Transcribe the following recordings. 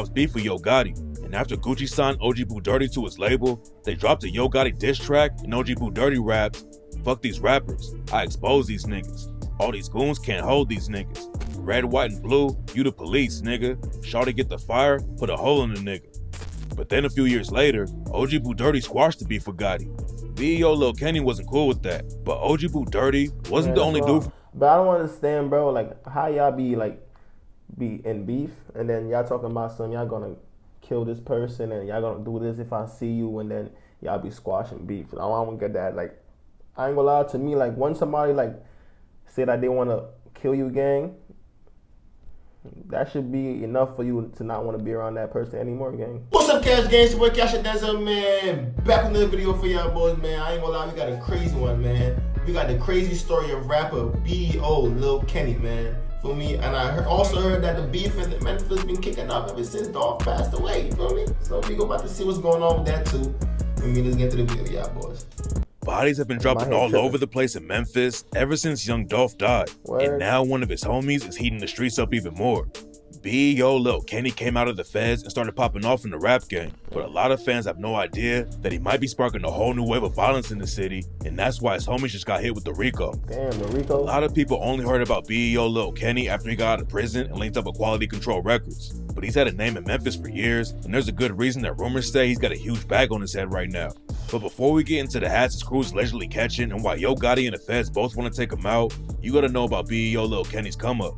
was beef with Yo Gotti. And after Gucci signed OG Boo Dirty to his label, they dropped a Yo Gotti diss track and OG Boo Dirty raps, "Fuck these rappers, I expose these niggas. All these goons can't hold these niggas. Red, white, and blue, you the police, nigga. Shawty get the fire, put a hole in the nigga." But then a few years later, OG Boo Dirty squashed the beef with Gotti. BEO Lil Kenny wasn't cool with that, but OG Boo Dirty wasn't the only dude. But I don't understand, bro, like how y'all be in beef and then y'all talking about something, y'all gonna kill this person and y'all gonna do this if I see you, and then y'all be squashing beef. I don't get that. Like, I ain't gonna lie, to me, like when somebody like say that they wanna kill you, gang, that should be enough for you to not want to be around that person anymore, gang. What's up, Cash Gang? It's your boy Cash Desert, man. Back on the video for y'all boys, man. I ain't gonna lie, we got a crazy one, man. We got the crazy story of rapper BEO Lil Kenny, man. For me, and I also heard that the beef in Memphis been kicking up ever since Dolph passed away. You feel me? So we go about to see what's going on with that too. Let's get to the video, y'all boys. Bodies have been dropping all over the place in Memphis ever since young Dolph died. And now one of his homies is heating the streets up even more. BEO Lil Kenny came out of the feds and started popping off in the rap game, but a lot of fans have no idea that he might be sparking a whole new wave of violence in the city, and that's why his homies just got hit with the RICO. Damn, the RICO? A lot of people only heard about BEO Lil Kenny after he got out of prison and linked up with Quality Control Records, but he's had a name in Memphis for years, and there's a good reason that rumors say he's got a huge bag on his head right now. But before we get into the hats his crew's allegedly catching and why Yo Gotti and the feds both want to take him out, you gotta know about BEO Lil Kenny's come up.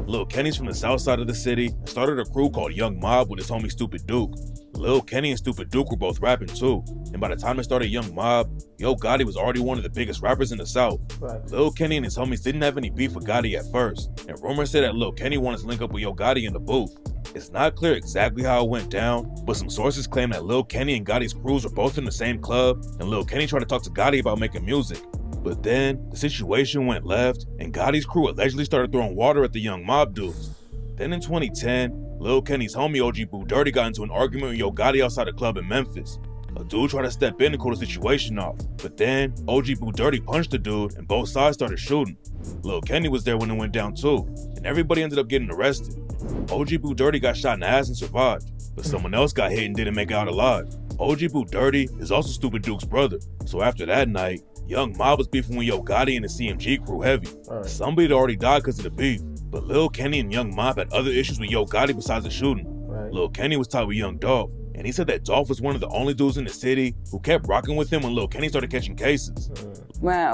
Lil Kenny's from the south side of the city and started a crew called Young Mob with his homie Stupid Duke. Lil Kenny and Stupid Duke were both rapping too, and by the time they started Young Mob, Yo Gotti was already one of the biggest rappers in the south. Right. Lil Kenny and his homies didn't have any beef with Gotti at first, and rumors say that Lil Kenny wanted to link up with Yo Gotti in the booth. It's not clear exactly how it went down, but some sources claim that Lil Kenny and Gotti's crews were both in the same club, and Lil Kenny tried to talk to Gotti about making music. But then, the situation went left, and Gotti's crew allegedly started throwing water at the Young Mob dudes. Then in 2010, Lil Kenny's homie OG Boo Dirty got into an argument with Yo Gotti outside a club in Memphis. A dude tried to step in and cool the situation off, but then OG Boo Dirty punched the dude and both sides started shooting. Lil Kenny was there when it went down too, and everybody ended up getting arrested. OG Boo Dirty got shot in the ass and survived, but someone else got hit and didn't make it out alive. OG Boo Dirty is also Stupid Duke's brother, so after that night, Young Mob was beefing with Yo Gotti and the CMG crew heavy. Somebody had already died because of the beef, but Lil Kenny and Young Mob had other issues with Yo Gotti besides the shooting. Lil Kenny was tied with Young Dolph, and he said that Dolph was one of the only dudes in the city who kept rocking with him when Lil Kenny started catching cases. Man,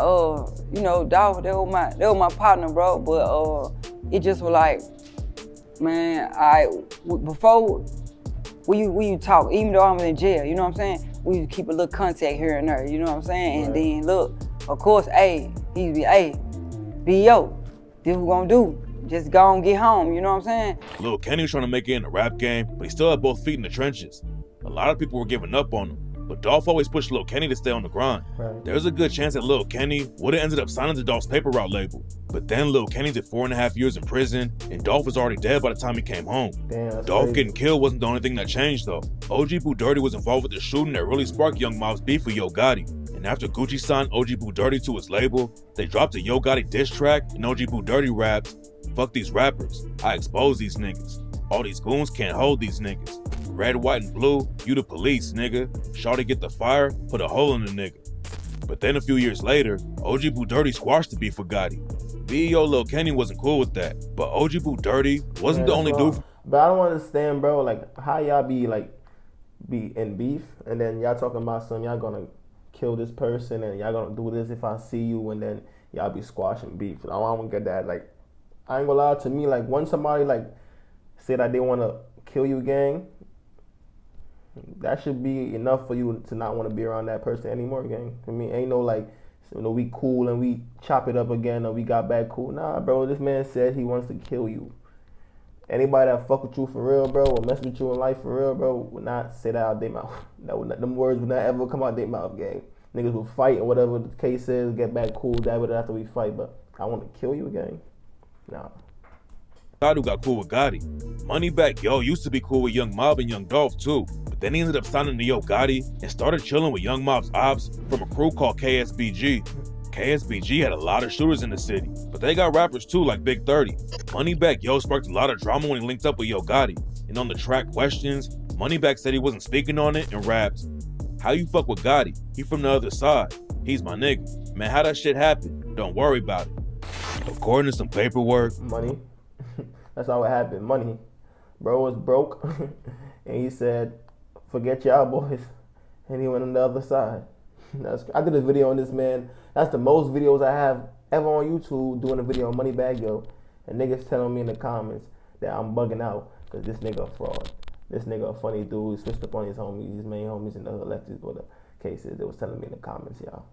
you know, Dolph, they were my partner, bro, but it just was like, man, before we talk, even though I'm in jail, you know what I'm saying? We keep a little contact here and there, you know what I'm saying? And then look, of course, he'd be, BEO, this what we gonna do. Just go and get home, you know what I'm saying? Lil Kenny was trying to make it in the rap game, but he still had both feet in the trenches. A lot of people were giving up on him, but Dolph always pushed Lil Kenny to stay on the grind. There's a good chance that Lil Kenny would have ended up signing to Dolph's Paper Route label, but then Lil Kenny did 4.5 years in prison, and Dolph was already dead by the time he came home. Damn, Dolph getting killed wasn't the only thing that changed though. OG Boo Dirty was involved with the shooting that really sparked Young Mob's beef with Yo Gotti, and after Gucci signed OG Boo Dirty to his label, they dropped a Yo Gotti diss track and OG Boo Dirty raps, "Fuck these rappers, I expose these niggas. All these goons can't hold these niggas. Red, white, and blue, you the police, nigga. Shawty get the fire, put a hole in the nigga." But then a few years later, OG Boo Dirty squashed the beef with Gotti. BEO Lil Kenny wasn't cool with that, but OG Boo Dirty wasn't the only dude. But I don't understand, bro, like how y'all be in beef and then y'all talking about something, y'all gonna kill this person and y'all gonna do this if I see you, and then y'all be squashing beef. I don't get that. Like, I ain't gonna lie, to me, like when somebody like say that they wanna kill you, gang, that should be enough for you to not want to be around that person anymore, gang. I mean, ain't no like, you know, we cool and we chop it up again or we got back cool. Nah, bro, this man said he wants to kill you. Anybody that fuck with you for real, bro, or mess with you in life for real, bro, would not say that out their mouth. Them words would not ever come out their mouth, gang. Niggas will fight and whatever the case is, get back cool, that with it after we fight, but I want to kill you, gang. Nah. Gotti got cool with Gotti. Moneybagg Yo used to be cool with Young Mob and Young Dolph too, but then he ended up signing to Yo Gotti and started chilling with Young Mob's ops from a crew called KSBG. KSBG had a lot of shooters in the city, but they got rappers too like Big 30. Moneybagg Yo sparked a lot of drama when he linked up with Yo Gotti. And on the track Questions, Moneybagg said he wasn't speaking on it and rapped, "How you fuck with Gotti? He from the other side. He's my nigga. Man, how that shit happen? Don't worry about it." According to some paperwork, Money. That's how it happened. Money. Bro was broke, and he said, "Forget y'all boys," and he went on the other side. I did a video on this, man. That's the most videos I have ever on YouTube doing a video on Moneybagg Yo, and niggas telling me in the comments that I'm bugging out because this nigga a fraud. This nigga a funny dude. He switched up on his homies, his main homies in the hood, lefties, whatever cases. They was telling me in the comments, y'all.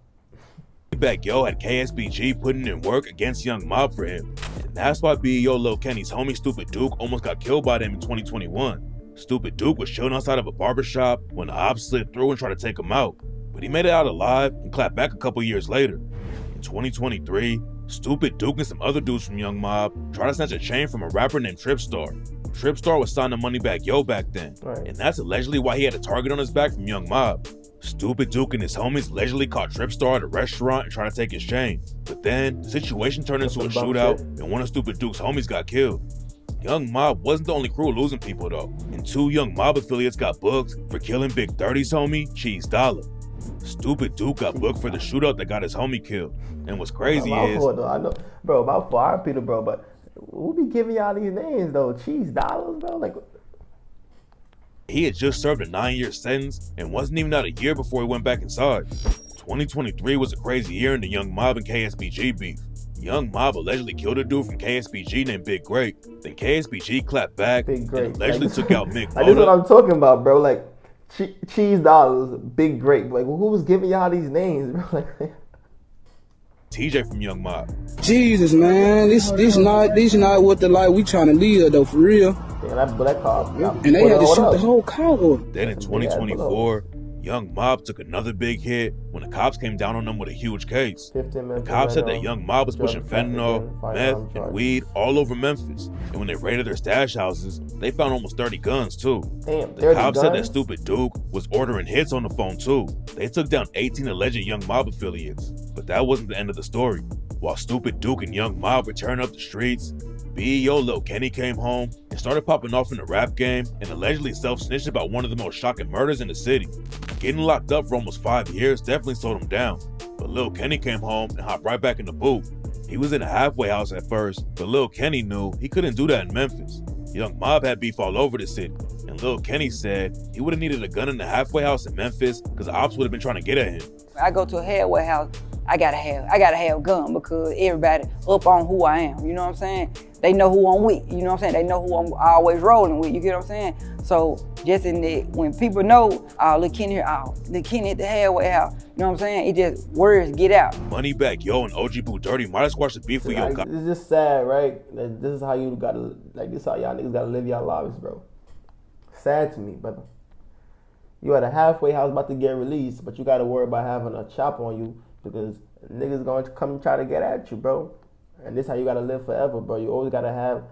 Moneybagg Yo had KSBG putting in work against Young Mob for him, and that's why BEO Lil Kenny's homie Stupid Duke almost got killed by them in 2021. Stupid Duke was chilling outside of a barbershop when the ops slid through and tried to take him out, but he made it out alive and clapped back a couple years later. In 2023, Stupid Duke and some other dudes from Young Mob tried to snatch a chain from a rapper named Tripstar. Tripstar was signed to Moneybagg Yo back then, Right. and that's allegedly why he had a target on his back from Young Mob. Stupid Duke and his homies allegedly caught Tripstar at a restaurant and tried to take his chain. But then, the situation turned into a Some bum shootout, shit. and one of Stupid Duke's homies got killed. Young Mob wasn't the only crew losing people though, and 2 Young Mob affiliates got booked for killing Big 30's homie, Cheese Dollar. Stupid Duke got booked for the shootout that got his homie killed. And what's crazy My is, fault, though. I know, bro. My fault, I repeat it, bro. But who be giving y'all these names though? Cheese Dollars, bro. Like, he had just served a 9-year sentence and wasn't even out a year before he went back inside. 2023 was a crazy year in the Young Mob and KSBG beef. Young Mob allegedly killed a dude from KSBG named Big Grape. Then KSBG clapped back Big Grape. and allegedly took out Mick like, this is what Moda. I'm talking about, bro. Like, Cheese Dollars, Big Grape. Like, who was giving y'all these names, bro? Like, TJ from Young Mob. Jesus, man, this not what the life we trying to live though, for real. damn, that car. And they had to shoot the whole car. Then in 2024, Young Mob took another big hit when the cops came down on them with a huge case. 15 The cops said that Young Mob was pushing fentanyl, meth, and weed all over Memphis. And when they raided their stash houses, they found almost 30 guns too. Damn, The 30 cops said that guns? Stupid Duke was ordering hits on the phone too. They took down 18 alleged Young Mob affiliates. But that wasn't the end of the story. While Stupid Duke and Young Mob were tearing up the streets, BEO Lil Kenny came home and started popping off in the rap game and allegedly self-snitched about one of the most shocking murders in the city. Getting locked up for almost 5 years definitely slowed him down, but Lil Kenny came home and hopped right back in the booth. He was in a halfway house at first, but Lil Kenny knew he couldn't do that in Memphis. Young Mob had beef all over the city, and Lil Kenny said he would have needed a gun in the halfway house in Memphis because the ops would have been trying to get at him. I go to a halfway house, I gotta have gun because everybody up on who I am, you know what I'm saying? They know who I'm with, you know what I'm saying? They know who I'm always rolling with, you get what I'm saying? So just in the, when people know, Lil Kenny here, Lil Kenny at the halfway house, you know what I'm saying? It just, words get out. Moneybagg Yo and OG Boo Dirty might have squashed the beef with Yo. Like, it's just sad, right? That this is how you gotta, like, this is how y'all niggas gotta live y'all lives, bro. Sad to me, brother. You at a halfway house about to get released, but you gotta worry about having a chop on you because niggas going to come try to get at you, bro. And this is how you gotta live forever, bro. You always gotta have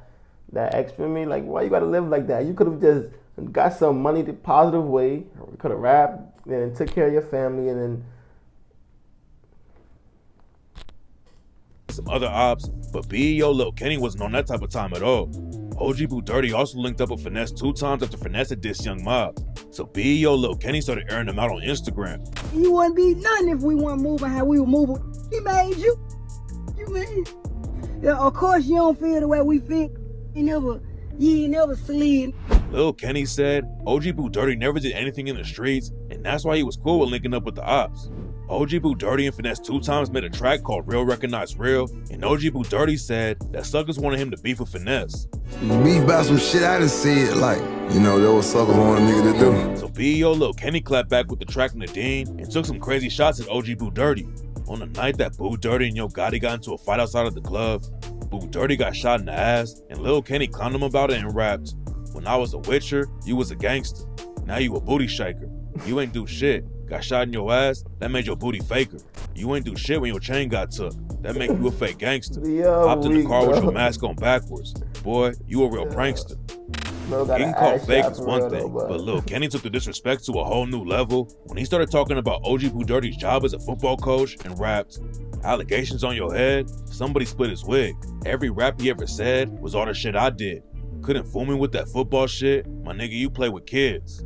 that extra me. Like, why you gotta live like that? You could have just got some money the positive way. You could have rapped and took care of your family and then some other ops, but BEO Lil Kenny wasn't on that type of time at all. OG Boo Dirty also linked up with Finesse 2 times after Finesse had dissed Young Mob. So BEO Lil Kenny started airing them out on Instagram. You wouldn't be nothing if we weren't moving how we were moving. He made you. You made. Yeah, of course you don't feel the way we feel. You ain't never slid. Lil Kenny said OG Boo Dirty never did anything in the streets, and that's why he was cool with linking up with the ops. OG Boo Dirty and Finesse 2 times made a track called Real Recognize Real, and OG Boo Dirty said that suckers wanted him to beef with Finesse. Beef about some shit I done said, like, you know, that was sucker want a nigga to do. So BEO Lil Kenny clapped back with the track Nadine and took some crazy shots at OG Boo Dirty. On the night that Boo Dirty and Yo Gotti got into a fight outside of the club, Boo Dirty got shot in the ass, and Lil Kenny clowned him about it and rapped, "When I was a witcher, you was a gangster. Now you a booty shaker. You ain't do shit. Got shot in your ass, that made your booty faker. You ain't do shit when your chain got took. That make you a fake gangster. Yo, Hopped in the car with bro. your mask on backwards. Boy, you a real prankster." Bro got Getting an called ass fake shot is for one real, thing, though, but Lil Kenny took the disrespect to a whole new level when he started talking about OG Boo Dirty's job as a football coach and rapped, "Allegations on your head? Somebody split his wig. Every rap he ever said was all the shit I did. Couldn't fool me with that football shit? My nigga, you play with kids.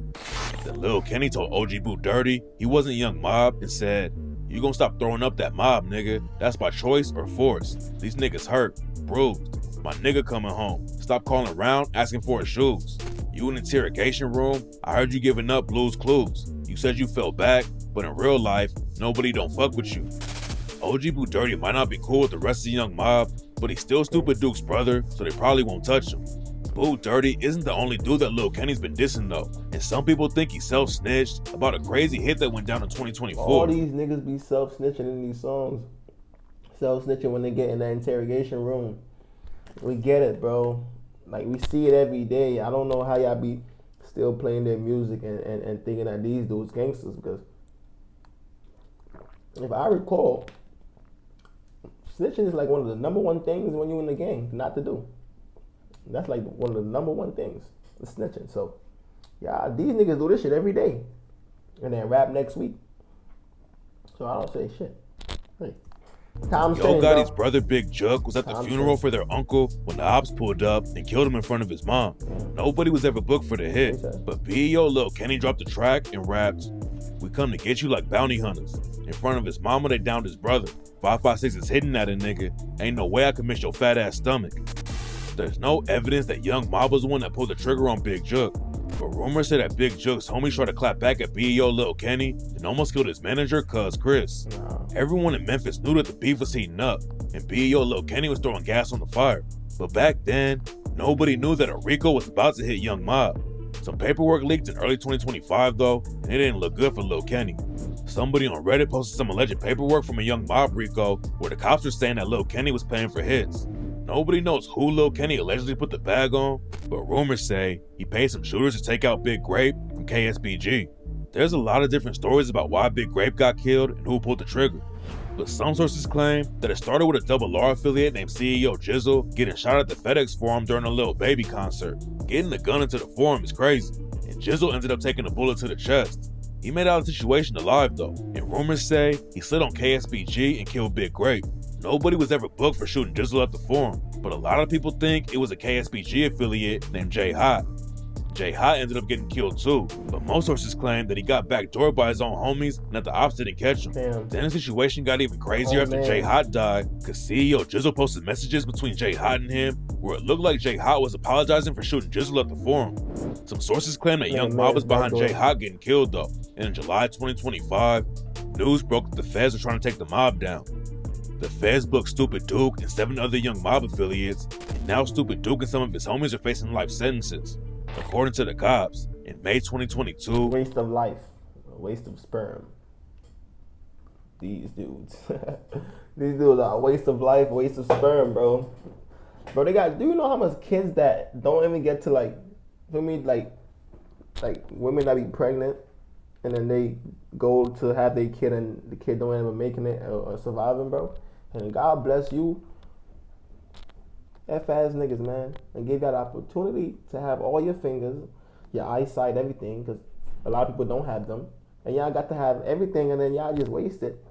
Then Lil Kenny told OG Boo Dirty he wasn't Young Mob and said, "You gonna stop throwing up that mob, nigga. That's by choice or force. These niggas hurt, bruised. My nigga coming home. Stop calling around asking for his shoes. You in the interrogation room, I heard you giving up Blue's Clues. You said you fell back, but in real life, nobody don't fuck with you." OG Boo Dirty might not be cool with the rest of the Young Mob, but he's still Stupid Duke's brother, so they probably won't touch him. Boo Dirty isn't the only dude that Lil Kenny's been dissing though, and some people think he self-snitched about a crazy hit that went down in 2024. All these niggas be self-snitching in these songs. Self-snitching when they get in that interrogation room. We get it, bro. Like, we see it every day. I don't know how y'all be still playing their music and thinking that these dudes gangsters, because if I recall, snitching is like one of the number one things when you're in the gang not to do. That's like one of the number one things, the snitching. So, yeah, these niggas do this shit every day. And then rap next week. So I don't say shit. Hey. Yo Gotti's brother Big Juck was at the funeral for their uncle when the ops pulled up and killed him in front of his mom. Nobody was ever booked for the hit, but BEO Lil Kenny dropped the track and rapped, "We come to get you like bounty hunters." In front of his mama, they downed his brother. 556 is hitting at a nigga. Ain't no way I can miss your fat ass stomach. There's no evidence that Young Mob was the one that pulled the trigger on Big Juck, but rumors say that Big Juck's homies tried to clap back at BEO Lil Kenny and almost killed his manager, Cuz Chris. Everyone in Memphis knew that the beef was heating up, and BEO Lil Kenny was throwing gas on the fire. But back then, nobody knew that a RICO was about to hit Young Mob. Some paperwork leaked in early 2025 though, and it didn't look good for Lil Kenny. Somebody on Reddit posted some alleged paperwork from a Young Mob RICO where the cops were saying that Lil Kenny was paying for hits. Nobody knows who Lil Kenny allegedly put the bag on, but rumors say he paid some shooters to take out Big Grape from KSBG. There's a lot of different stories about why Big Grape got killed and who pulled the trigger, but some sources claim that it started with a Double R affiliate named CEO Jizzle getting shot at the FedEx Forum during a Lil Baby concert. Getting the gun into the Forum is crazy, and Jizzle ended up taking a bullet to the chest. He made out of the situation alive though, and rumors say he slid on KSBG and killed Big Grape. Nobody was ever booked for shooting Jizzle at the Forum, but a lot of people think it was a KSBG affiliate named J Hot. J Hot ended up getting killed too, but most sources claim that he got backdoored by his own homies and that the ops didn't catch him. Damn. Then the situation got even crazier after J Hot died, cause CEO Jizzle posted messages between J Hot and him where it looked like J Hot was apologizing for shooting Jizzle at the Forum. Some sources claim that Young Mob was behind J Hot getting killed though, and in July 2025, news broke that the feds were trying to take the mob down. The feds booked Stupid Duke and 7 other Young Mob affiliates, and now Stupid Duke and some of his homies are facing life sentences. According to the cops, in May 2022, waste of life, a waste of sperm. These dudes. These dudes are a waste of life, waste of sperm, bro. Bro, do you know how much kids that don't even get to like women that be pregnant and then they go to have their kid and the kid don't end up making it or surviving, bro? And God bless you, F-ass niggas, man, and give that opportunity to have all your fingers, your eyesight, everything, because a lot of people don't have them. And y'all got to have everything, and then y'all just waste it.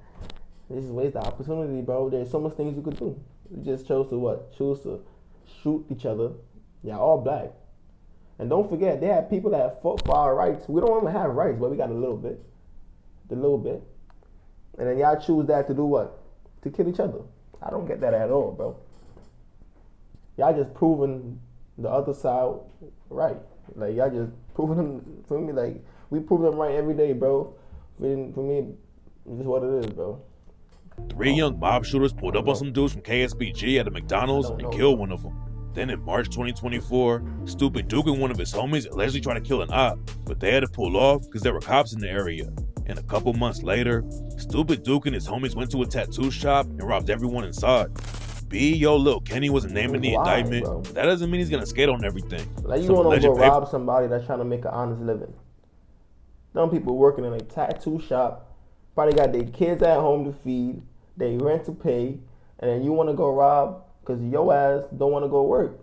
You just waste the opportunity, bro. There's so much things you could do. You just chose to what? Choose to shoot each other. Y'all all black. And don't forget, they have people that fought for our rights. We don't even have rights, but we got a little bit. A little bit. And then y'all choose that to do what? To kill each other. I don't get that at all, bro. Y'all just proving the other side right. Like, y'all just proving them, for me, like, we prove them right every day, bro. For me, it's just what it is, bro. 3 Young Mob shooters pulled up on some dudes from KSBG at a McDonald's and killed one of them. Then in March 2024, Stupid Duke and one of his homies allegedly tried to kill an op, but they had to pull off because there were cops in the area. And a couple months later, Stupid Duke and his homies went to a tattoo shop and robbed everyone inside. BEO Lil Kenny wasn't named in the indictment, bro. but that doesn't mean he's gonna skate on everything. Like, you wanna go rob somebody that's trying to make an honest living. Some people working in a tattoo shop, probably got their kids at home to feed, they rent to pay, and then you wanna go rob because your ass don't wanna go work.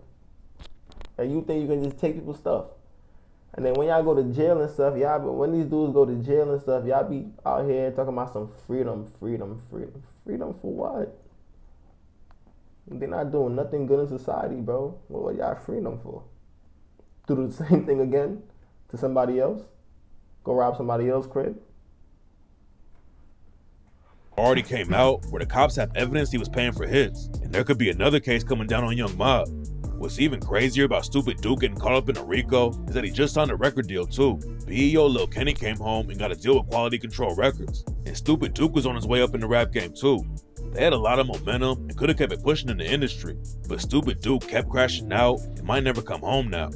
And you think you can just take people's stuff. And then when y'all go to jail and stuff, when these dudes go to jail and stuff, y'all be out here talking about some freedom. Freedom for what? They're not doing nothing good in society, bro. What y'all freedom for? do the same thing again to somebody else? Go rob somebody else's crib? Already came out where the cops have evidence he was paying for hits, and there could be another case coming down on Young Mob. What's even crazier about Stupid Duke getting caught up in a RICO is that he just signed a record deal too. BEO Lil Kenny came home and got a deal with Quality Control Records, and Stupid Duke was on his way up in the rap game too. They had a lot of momentum and could have kept it pushing in the industry, but Stupid Duke kept crashing out and might never come home now.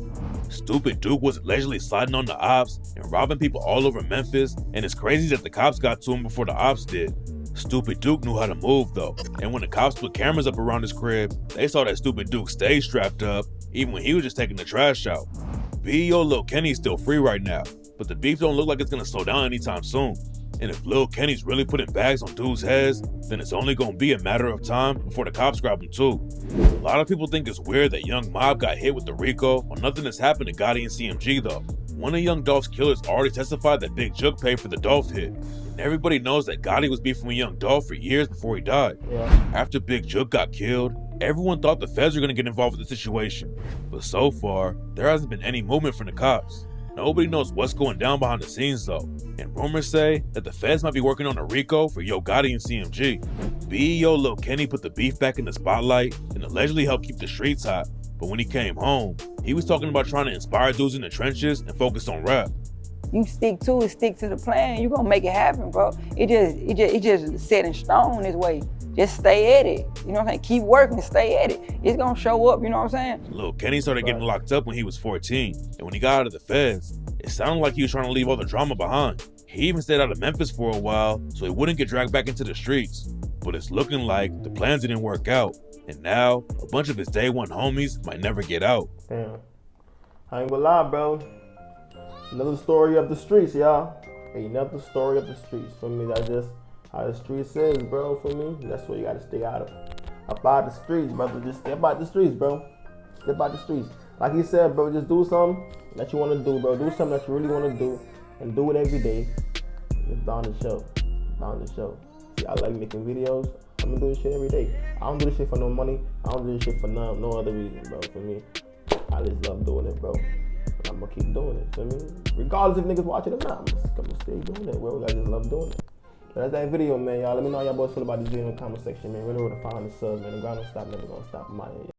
Stupid Duke was allegedly sliding on the ops and robbing people all over Memphis, and it's crazy that the cops got to him before the ops did. Stupid Duke knew how to move though, and when the cops put cameras up around his crib, they saw that Stupid Duke stayed strapped up, even when he was just taking the trash out. BEO Lil Kenny's still free right now, but the beef don't look like it's gonna slow down anytime soon. And if Lil Kenny's really putting bags on dudes' heads, then it's only gonna be a matter of time before the cops grab him too. A lot of people think it's weird that Young Mob got hit with the RICO while nothing has happened to Gotti and CMG though. One of Young Dolph's killers already testified that Big Jook paid for the Dolph hit. And everybody knows that Gotti was beefing with Young Dolph for years before he died. After Big Jook got killed, everyone thought the feds were gonna get involved with the situation. But so far, there hasn't been any movement from the cops. Nobody knows what's going down behind the scenes though, and rumors say that the feds might be working on a RICO for Yo Gotti and CMG. BEO Lil Kenny put the beef back in the spotlight and allegedly helped keep the streets hot, but when he came home, he was talking about trying to inspire dudes in the trenches and focus on rap. You stick to it, stick to the plan, you gonna make it happen, bro. It just set in stone this way. Just stay at it. You know what I'm saying? Keep working, stay at it. It's gonna show up, you know what I'm saying? Lil Kenny started getting locked up when he was 14, and when he got out of the feds, it sounded like he was trying to leave all the drama behind. He even stayed out of Memphis for a while so he wouldn't get dragged back into the streets. But it's looking like the plans didn't work out, and now a bunch of his day one homies might never get out. Damn. I ain't gonna lie, bro. Another story of the streets, y'all. Another story of the streets. For me, that's just how the streets is, bro. For me, that's what you gotta stay out of. Up out the streets, brother. Just step out the streets, bro. Step out the streets. Like he said, bro, just do something that you want to do, bro. Do something that you really want to do, and do it every day. It's bound to show. Bound to show. See, I like making videos. I'm gonna do this shit every day. I don't do this shit for no money. I don't do this shit for no other reason, bro. For me, I just love doing it, bro. And I'm gonna keep doing it. For me, regardless if niggas watching or not, I'm gonna stay doing it, bro. I just love doing it. So that's that video, man, y'all. Let me know how y'all boys feel about this video in the comment section, man. Really want to find the subs, man. The grind don't stop, never gonna stop. I'm out here.